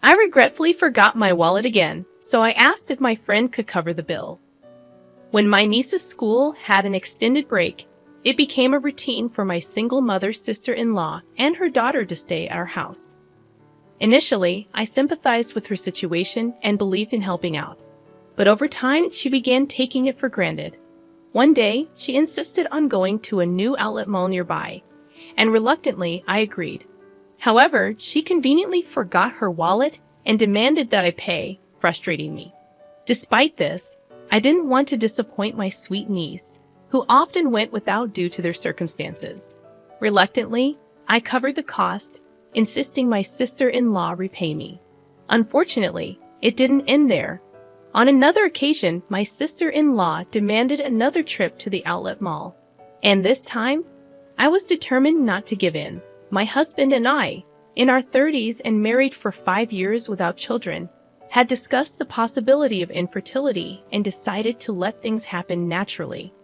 I regretfully forgot my wallet again, so I asked if my friend could cover the bill. When my niece's school had an extended break, it became a routine for my single mother sister-in-law and her daughter to stay at our house. Initially, I sympathized with her situation and believed in helping out. But over time, she began taking it for granted. One day, she insisted on going to a new outlet mall nearby, and reluctantly, I agreed. However, she conveniently forgot her wallet and demanded that I pay, frustrating me. Despite this, I didn't want to disappoint my sweet niece, who often went without due to their circumstances. Reluctantly, I covered the cost, insisting my sister-in-law repay me. Unfortunately, it didn't end there. On another occasion, my sister-in-law demanded another trip to the outlet mall. And this time, I was determined not to give in. My husband and I, in our 30s and married for 5 years without children, had discussed the possibility of infertility and decided to let things happen naturally.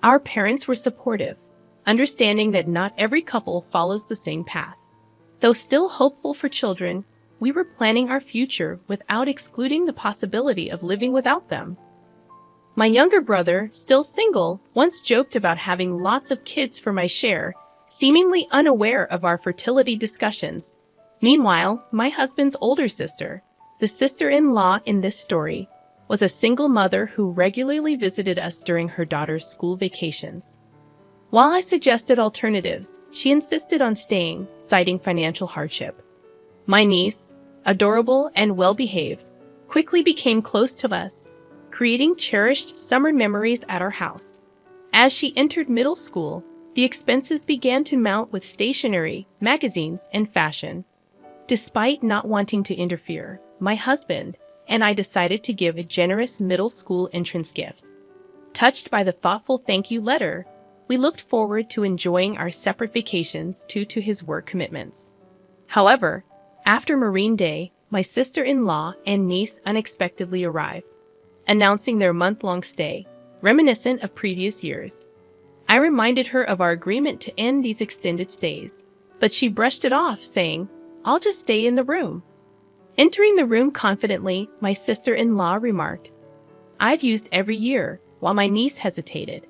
Our parents were supportive, understanding that not every couple follows the same path. Though still hopeful for children, we were planning our future without excluding the possibility of living without them. My younger brother, still single, once joked about having lots of kids for my share, seemingly unaware of our fertility discussions. Meanwhile, my husband's older sister, the sister-in-law in this story, was a single mother who regularly visited us during her daughter's school vacations. While I suggested alternatives, she insisted on staying, citing financial hardship. My niece, adorable and well-behaved, quickly became close to us, creating cherished summer memories at our house. As she entered middle school, the expenses began to mount with stationery, magazines, and fashion. Despite not wanting to interfere, my husband and I decided to give a generous middle school entrance gift. Touched by the thoughtful thank you letter, we looked forward to enjoying our separate vacations due to his work commitments. However, after Marine Day, my sister-in-law and niece unexpectedly arrived, announcing their month-long stay, reminiscent of previous years. I reminded her of our agreement to end these extended stays, but she brushed it off, saying, "I'll just stay in the room." Entering the room confidently, my sister-in-law remarked, "I've used every year," while my niece hesitated.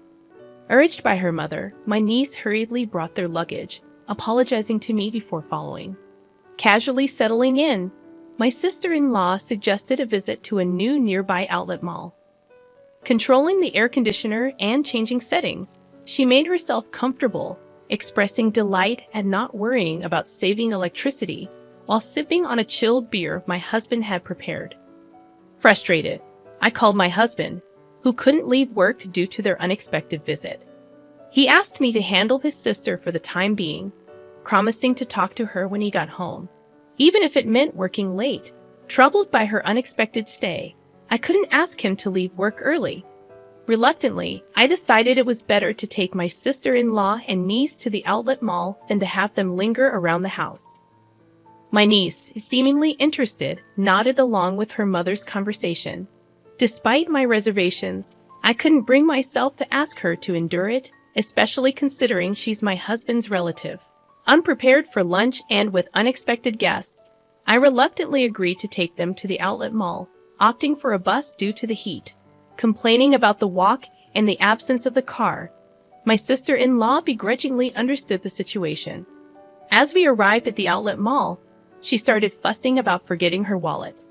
Urged by her mother, my niece hurriedly brought their luggage, apologizing to me before following. Casually settling in, my sister-in-law suggested a visit to a new nearby outlet mall. Controlling the air conditioner and changing settings, she made herself comfortable, expressing delight at not worrying about saving electricity while sipping on a chilled beer my husband had prepared. Frustrated, I called my husband, who couldn't leave work due to their unexpected visit. He asked me to handle his sister for the time being, promising to talk to her when he got home, even if it meant working late. Troubled by her unexpected stay, I couldn't ask him to leave work early. Reluctantly, I decided it was better to take my sister-in-law and niece to the outlet mall than to have them linger around the house. My niece, seemingly interested, nodded along with her mother's conversation. Despite my reservations, I couldn't bring myself to ask her to endure it, especially considering she's my husband's relative. Unprepared for lunch and with unexpected guests, I reluctantly agreed to take them to the outlet mall, opting for a bus due to the heat. Complaining about the walk and the absence of the car, my sister-in-law begrudgingly understood the situation. As we arrived at the outlet mall, she started fussing about forgetting her wallet.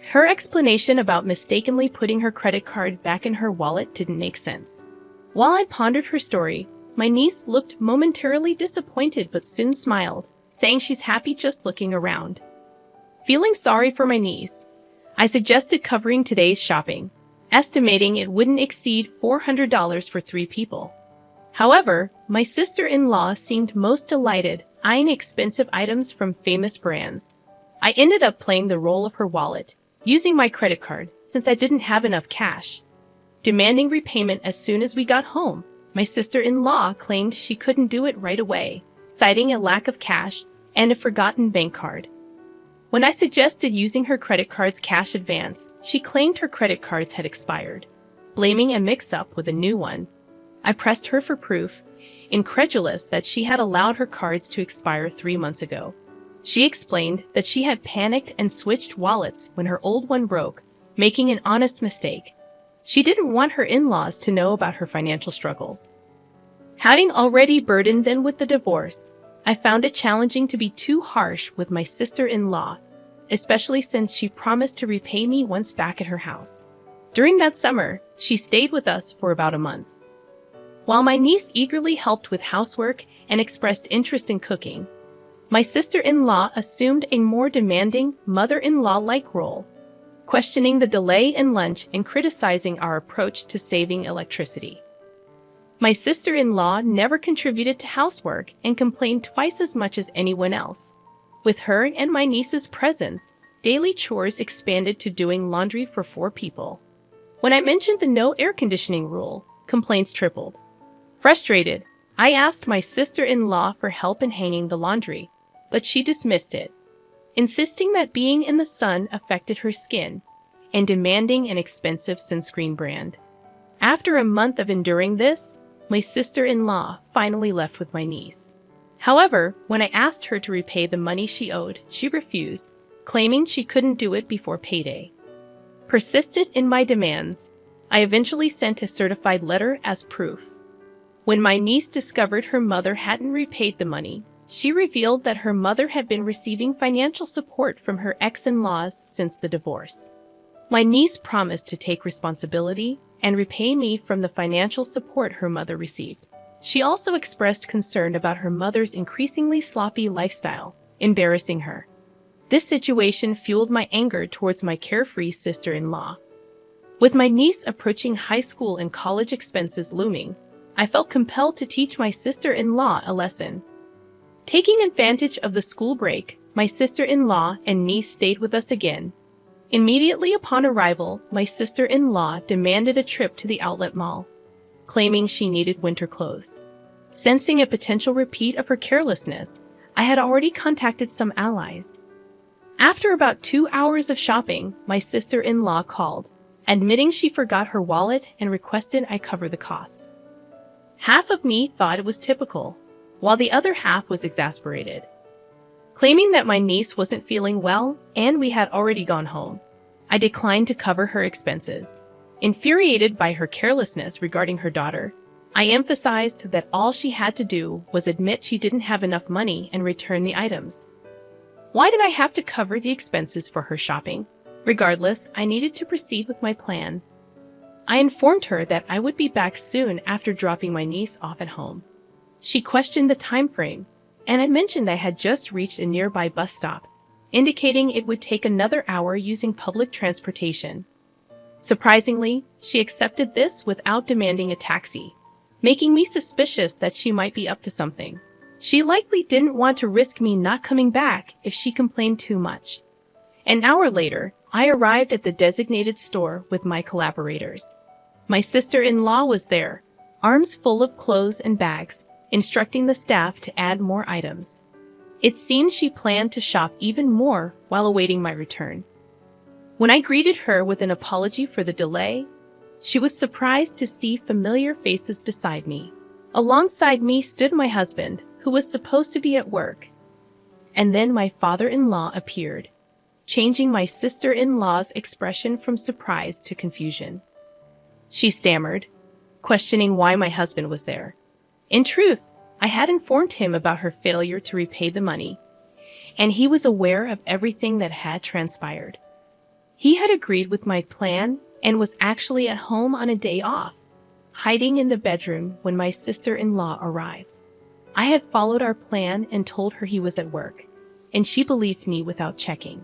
Her explanation about mistakenly putting her credit card back in her wallet didn't make sense. While I pondered her story, my niece looked momentarily disappointed but soon smiled, saying she's happy just looking around. Feeling sorry for my niece, I suggested covering today's shopping, estimating it wouldn't exceed $400 for 3 people. However, my sister-in-law seemed most delighted, eyeing expensive items from famous brands. I ended up playing the role of her wallet, using my credit card since I didn't have enough cash. Demanding repayment as soon as we got home, my sister-in-law claimed she couldn't do it right away, citing a lack of cash and a forgotten bank card. When I suggested using her credit card's cash advance, she claimed her credit cards had expired, blaming a mix-up with a new one. I pressed her for proof, incredulous that she had allowed her cards to expire 3 months ago. She explained that she had panicked and switched wallets when her old one broke, making an honest mistake. She didn't want her in-laws to know about her financial struggles. Having already burdened them with the divorce, I found it challenging to be too harsh with my sister-in-law, especially since she promised to repay me once back at her house. During that summer, she stayed with us for about a month. While my niece eagerly helped with housework and expressed interest in cooking, my sister-in-law assumed a more demanding mother-in-law-like role, questioning the delay in lunch and criticizing our approach to saving electricity. My sister-in-law never contributed to housework and complained twice as much as anyone else. With her and my niece's presence, daily chores expanded to doing laundry for 4 people. When I mentioned the no air conditioning rule, complaints tripled. Frustrated, I asked my sister-in-law for help in hanging the laundry, but she dismissed it, insisting that being in the sun affected her skin and demanding an expensive sunscreen brand. After a month of enduring this, my sister-in-law finally left with my niece. However, when I asked her to repay the money she owed, she refused, claiming she couldn't do it before payday. Persistent in my demands, I eventually sent a certified letter as proof. When my niece discovered her mother hadn't repaid the money, she revealed that her mother had been receiving financial support from her ex-in-laws since the divorce. My niece promised to take responsibility and repay me from the financial support her mother received. She also expressed concern about her mother's increasingly sloppy lifestyle, embarrassing her. This situation fueled my anger towards my carefree sister-in-law. With my niece approaching high school and college expenses looming, I felt compelled to teach my sister-in-law a lesson. Taking advantage of the school break, my sister-in-law and niece stayed with us again. Immediately upon arrival, my sister-in-law demanded a trip to the outlet mall, claiming she needed winter clothes. Sensing a potential repeat of her carelessness, I had already contacted some allies. After about 2 hours of shopping, my sister-in-law called, admitting she forgot her wallet and requested I cover the cost. Half of me thought it was typical, while the other half was exasperated. Claiming that my niece wasn't feeling well and we had already gone home, I declined to cover her expenses. Infuriated by her carelessness regarding her daughter, I emphasized that all she had to do was admit she didn't have enough money and return the items. Why did I have to cover the expenses for her shopping? Regardless, I needed to proceed with my plan. I informed her that I would be back soon after dropping my niece off at home. She questioned the time frame, and I mentioned I had just reached a nearby bus stop, indicating it would take another hour using public transportation. Surprisingly, she accepted this without demanding a taxi, making me suspicious that she might be up to something. She likely didn't want to risk me not coming back if she complained too much. An hour later, I arrived at the designated store with my collaborators. My sister-in-law was there, arms full of clothes and bags, instructing the staff to add more items. It seemed she planned to shop even more while awaiting my return. When I greeted her with an apology for the delay, she was surprised to see familiar faces beside me. Alongside me stood my husband, who was supposed to be at work. And then my father-in-law appeared, changing my sister-in-law's expression from surprise to confusion. She stammered, questioning why my husband was there. In truth, I had informed him about her failure to repay the money, and he was aware of everything that had transpired. He had agreed with my plan and was actually at home on a day off, hiding in the bedroom when my sister-in-law arrived. I had followed our plan and told her he was at work, and she believed me without checking.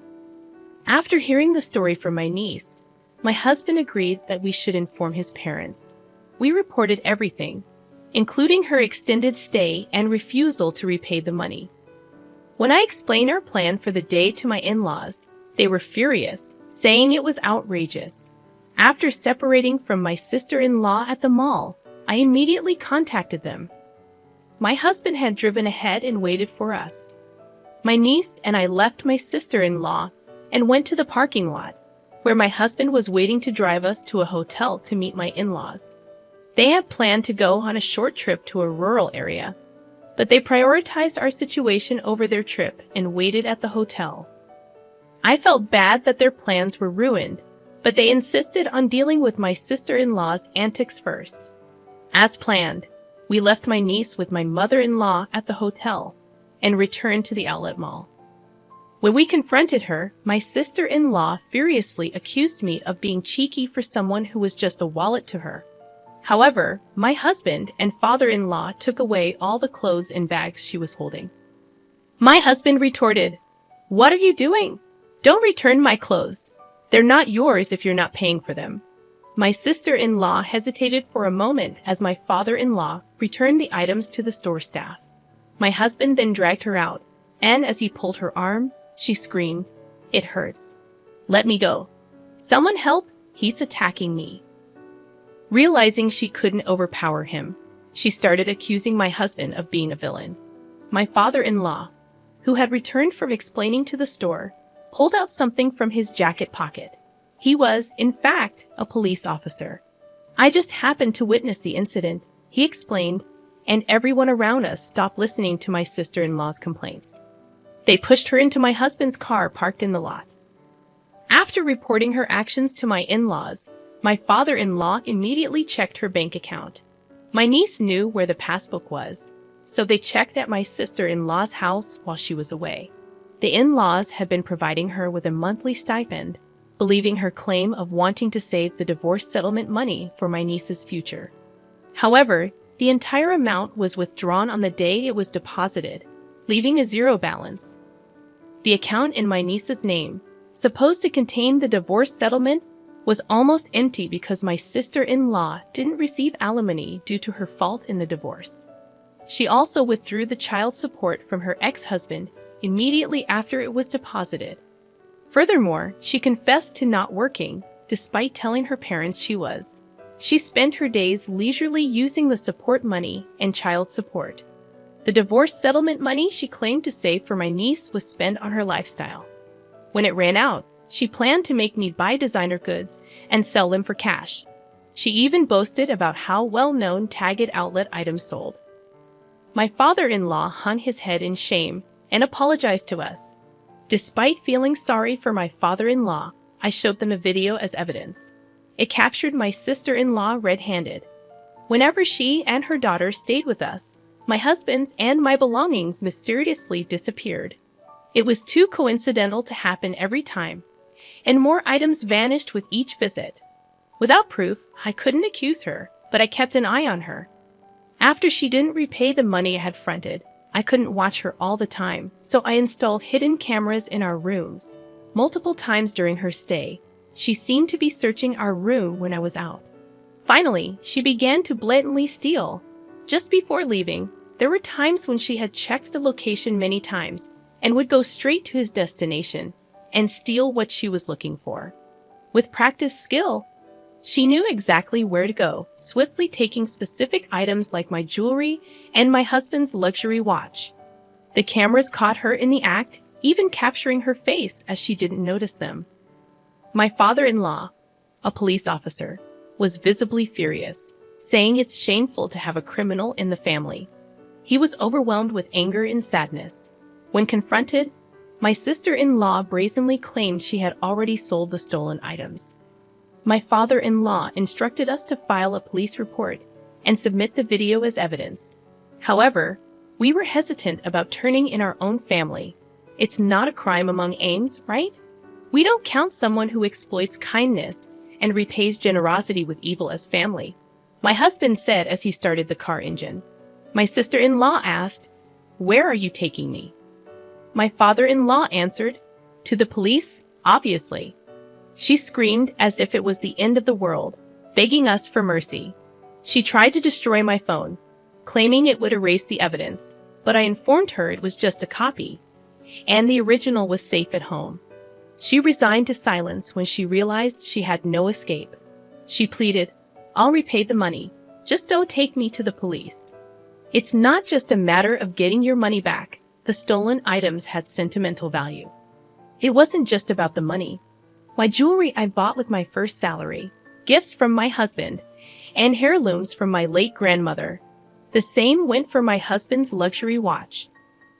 After hearing the story from my niece, my husband agreed that we should inform his parents. We reported everything, including her extended stay and refusal to repay the money. When I explained our plan for the day to my in-laws, they were furious, saying it was outrageous. After separating from my sister-in-law at the mall, I immediately contacted them. My husband had driven ahead and waited for us. My niece and I left my sister-in-law and went to the parking lot, where my husband was waiting to drive us to a hotel to meet my in-laws. They had planned to go on a short trip to a rural area. but they prioritized our situation over their trip and waited at the hotel. I felt bad that their plans were ruined, but they insisted on dealing with my sister-in-law's antics first. As planned, we left my niece with my mother-in-law at the hotel and returned to the outlet mall. When we confronted her, my sister-in-law furiously accused me of being cheeky for someone who was just a wallet to her. However, my husband and father-in-law took away all the clothes and bags she was holding. My husband retorted, "What are you doing? Don't return my clothes. They're not yours if you're not paying for them." My sister-in-law hesitated for a moment as my father-in-law returned the items to the store staff. My husband then dragged her out, and as he pulled her arm, she screamed, "It hurts. Let me go. Someone help, he's attacking me." Realizing she couldn't overpower him, she started accusing my husband of being a villain. My father-in-law, who had returned from explaining to the store, pulled out something from his jacket pocket. He was, in fact, a police officer. "I just happened to witness the incident," he explained, and everyone around us stopped listening to my sister-in-law's complaints. They pushed her into my husband's car parked in the lot. After reporting her actions to my in-laws, my father-in-law immediately checked her bank account. My niece knew where the passbook was, so they checked at my sister-in-law's house while she was away. The in-laws had been providing her with a monthly stipend, believing her claim of wanting to save the divorce settlement money for my niece's future. However, the entire amount was withdrawn on the day it was deposited, leaving a zero balance. The account in my niece's name, supposed to contain the divorce settlement, was almost empty because my sister-in-law didn't receive alimony due to her fault in the divorce. She also withdrew the child support from her ex-husband immediately after it was deposited. Furthermore, she confessed to not working, despite telling her parents she was. She spent her days leisurely using the support money and child support. The divorce settlement money she claimed to save for my niece was spent on her lifestyle. When it ran out, she planned to make me buy designer goods and sell them for cash. She even boasted about how well-known Target outlet items sold. My father-in-law hung his head in shame and apologized to us. Despite feeling sorry for my father-in-law, I showed them a video as evidence. It captured my sister-in-law red-handed. Whenever she and her daughter stayed with us, my husband's and my belongings mysteriously disappeared. It was too coincidental to happen every time, and more items vanished with each visit. Without proof, I couldn't accuse her, but I kept an eye on her. After she didn't repay the money I had fronted, I couldn't watch her all the time, so I installed hidden cameras in our rooms. Multiple times during her stay, she seemed to be searching our room when I was out. Finally, she began to blatantly steal. Just before leaving, there were times when she had checked the location many times and would go straight to his destination and steal what she was looking for. With practiced skill, she knew exactly where to go, swiftly taking specific items like my jewelry and my husband's luxury watch. The cameras caught her in the act, even capturing her face as she didn't notice them. My father-in-law, a police officer, was visibly furious, saying it's shameful to have a criminal in the family. He was overwhelmed with anger and sadness. When confronted, my sister-in-law brazenly claimed she had already sold the stolen items. My father-in-law instructed us to file a police report and submit the video as evidence. However, we were hesitant about turning in our own family. It's not a crime among Ames, right? We don't count someone who exploits kindness and repays generosity with evil as family, my husband said as he started the car engine. My sister-in-law asked, "Where are you taking me?" My father-in-law answered, "To the police, obviously." She screamed as if it was the end of the world, begging us for mercy. She tried to destroy my phone, claiming it would erase the evidence, but I informed her it was just a copy, and the original was safe at home. She resigned to silence when she realized she had no escape. She pleaded, "I'll repay the money, just don't take me to the police." It's not just a matter of getting your money back. The stolen items had sentimental value. It wasn't just about the money. My jewelry I bought with my first salary, gifts from my husband, and heirlooms from my late grandmother. The same went for my husband's luxury watch.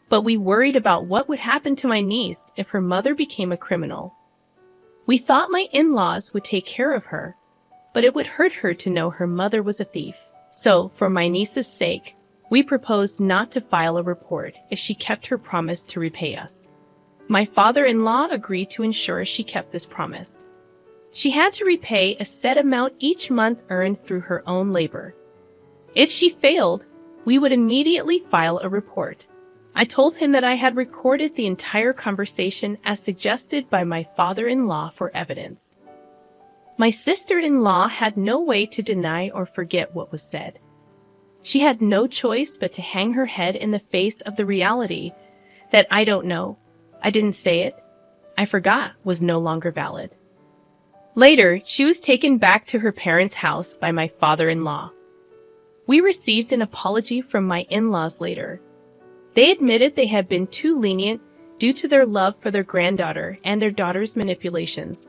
But we worried about what would happen to my niece if her mother became a criminal. We thought my in-laws would take care of her, but it would hurt her to know her mother was a thief. So, for my niece's sake, we proposed not to file a report if she kept her promise to repay us. My father-in-law agreed to ensure she kept this promise. She had to repay a set amount each month earned through her own labor. If she failed, we would immediately file a report. I told him that I had recorded the entire conversation as suggested by my father-in-law for evidence. My sister-in-law had no way to deny or forget what was said. She had no choice but to hang her head in the face of the reality that I don't know, I didn't say it, I forgot was no longer valid. Later, she was taken back to her parents' house by my father-in-law. We received an apology from my in-laws later. They admitted they had been too lenient due to their love for their granddaughter and their daughter's manipulations.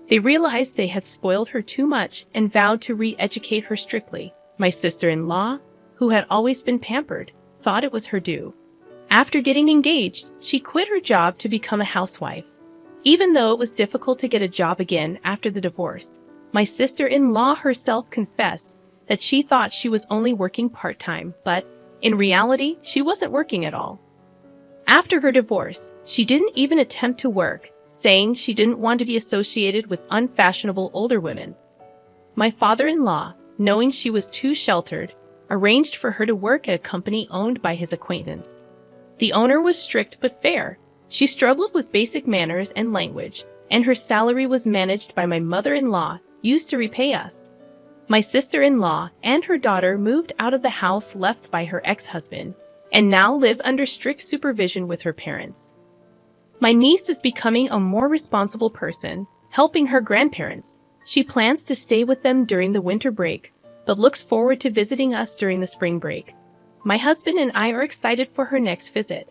They realized they had spoiled her too much and vowed to re-educate her strictly. My sister-in-law, who had always been pampered, thought it was her due. After getting engaged, she quit her job to become a housewife. Even though it was difficult to get a job again after the divorce, my sister-in-law herself confessed that she thought she was only working part-time, but in reality, she wasn't working at all. After her divorce, she didn't even attempt to work, saying she didn't want to be associated with unfashionable older women. My father-in-law, knowing she was too sheltered, arranged for her to work at a company owned by his acquaintance. The owner was strict but fair. She struggled with basic manners and language, and her salary was managed by my mother-in-law, used to repay us. My sister-in-law and her daughter moved out of the house left by her ex-husband, and now live under strict supervision with her parents. My niece is becoming a more responsible person, helping her grandparents. She plans to stay with them during the winter break, but looks forward to visiting us during the spring break. My husband and I are excited for her next visit.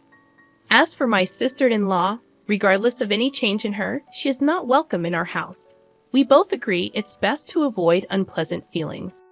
As for my sister-in-law, regardless of any change in her, she is not welcome in our house. We both agree it's best to avoid unpleasant feelings.